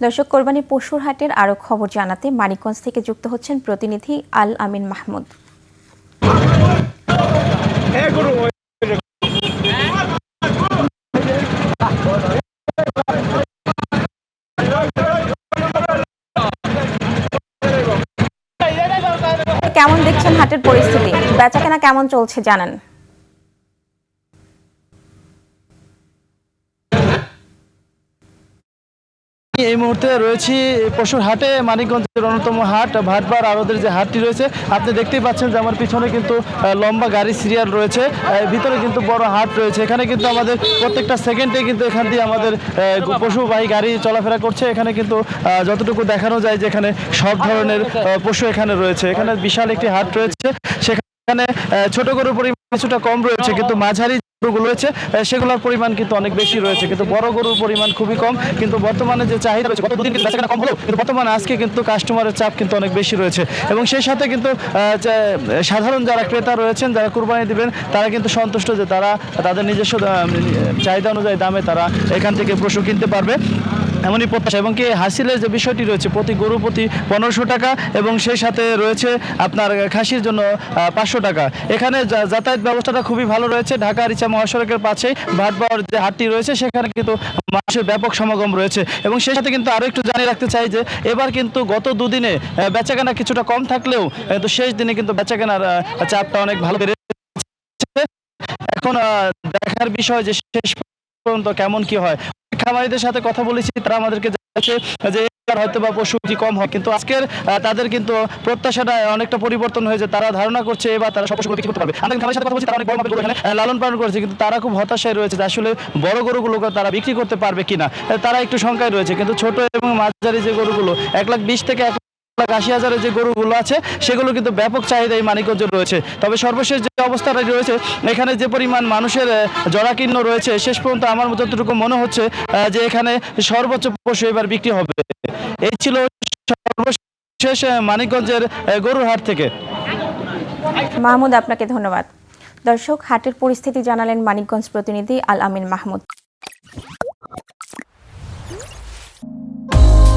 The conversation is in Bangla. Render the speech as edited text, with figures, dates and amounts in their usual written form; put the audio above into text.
দর্শক, কোরবানি পশুর হাটের আরো খবর জানাতে মানিকগঞ্জ থেকে যুক্ত হচ্ছেন প্রতিনিধি আল আমিন মাহমুদ। কেমন দেখছেন হাটের পরিস্থিতি? বেচাকেনা কেমন চলছে জানান। এই মুহূর্তে রয়েছি পশুর হাটে, মানিকগঞ্জের অন্যতম হাট ভাটবার আড়তের যে হাটটি রয়েছে। আপনি দেখতেই পাচ্ছেন যে আমার পিছনে কিন্তু লম্বা গাড়ি সিরিয়াল রয়েছে, ভিতরে কিন্তু বড় হাট রয়েছে। এখানে কিন্তু আমাদের প্রত্যেকটা সেকেন্ডে কিন্তু এখান দিয়ে আমাদের পশুবাহী গাড়ি চলাফেরা করছে। এখানে কিন্তু যতটুকু দেখানো যায় যে এখানে সব ধরনের পশু এখানে রয়েছে। এখানে বিশাল একটি হাট রয়েছে, সেখানে ছোট গরুর পরিমাণ কিছুটা কম রয়েছে, কিন্তু মাঝারি গরুগুলো রয়েছে সেগুলোর পরিমাণ কিন্তু অনেক বেশি রয়েছে, কিন্তু বড় গরুর পরিমাণ খুবই কম। কিন্তু বর্তমানে যে চাহিদা রয়েছে, গত দুদিন কিন্তু বেচাকেনা কম হলো, কিন্তু বর্তমানে আজকে কিন্তু কাস্টমারের চাপ কিন্তু অনেক বেশি রয়েছে। এবং সেই সাথে কিন্তু সাধারণ যারা ক্রেতা রয়েছেন, যারা কুরবানি দিবেন, তারা কিন্তু সন্তুষ্ট যে তারা তাদের নিজস্ব চাহিদা অনুযায়ী দামে তারা এখান থেকে পশু কিনতে পারবে, এমনই প্রত্যাশা। এবং কি হাসিলের যে বিষয়টি রয়েছে, প্রতি গরু প্রতি 1500 টাকা, এবং সেই সাথে রয়েছে আপনার খাসির জন্য 500 টাকা। এখানে যাতায়াত ব্যবস্থাটা খুবই ভালো রয়েছে। ঢাকা রিচা মহাসড়কের পাশেই ভাটবাওয়ার যে হাটটি রয়েছে, সেখানে কিন্তু মানুষের ব্যাপক সমাগম রয়েছে। এবং সেই সাথে কিন্তু আরও একটু জানিয়ে রাখতে চাই যে এবার কিন্তু গত দুদিনে বেচাকেনা কিছুটা কম থাকলেও তো শেষ দিনে কিন্তু বেচাকেনার চাপটা অনেক ভালো বেড়েছে। এখন দেখার বিষয় যে শেষ পর্যন্ত কেমন কি হয়। খামারিদের সাথে কথা বলেছি, তারা আমাদেরকে জানাচ্ছে যে হয়তো বা পশু কম হয়, কিন্তু আজকের তাদের কিন্তু প্রত্যাশাটা অনেকটা পরিবর্তন হয়েছে। তারা ধারণা করছে এবার তারা সব পশুগুলো বিক্রি করতে পারবে। আমাদের খামারের সাথে কথা বলছি, তারা অনেক বড় মাপের গরু এখানে লালন পালন করেছে, কিন্তু তারা খুব হতাশায় রয়েছে যে আসলে বড় গরুগুলোকে তারা বিক্রি করতে পারবে কিনা, তারা একটু শঙ্কায় রয়েছে। কিন্তু ছোট এবং মাঝারি যে গরুগুলো 1,20,000 থেকে 1,80,000 যে গরুগুলো আছে, সেগুলো কিন্তু ব্যাপক চাহিদা এই মানিকগঞ্জে রয়েছে। তবে সর্বশেষ যে অবস্থাটা রয়েছে, এখানে যে পরিমাণ মানুষের জরাকীর্ণ রয়েছে, শেষ পর্যন্ত আমার যতটুকু মনে হচ্ছে যে এখানে সর্বোচ্চ পশু এবার বিক্রি হবে। এই ছিল সর্বশেষ মানিকগঞ্জের গরুর হাট থেকে। মাহমুদ, আপনাকে ধন্যবাদ। দর্শক, হাটের পরিস্থিতি জানালেন মানিকগঞ্জ প্রতিনিধি আল আমিন মাহমুদ।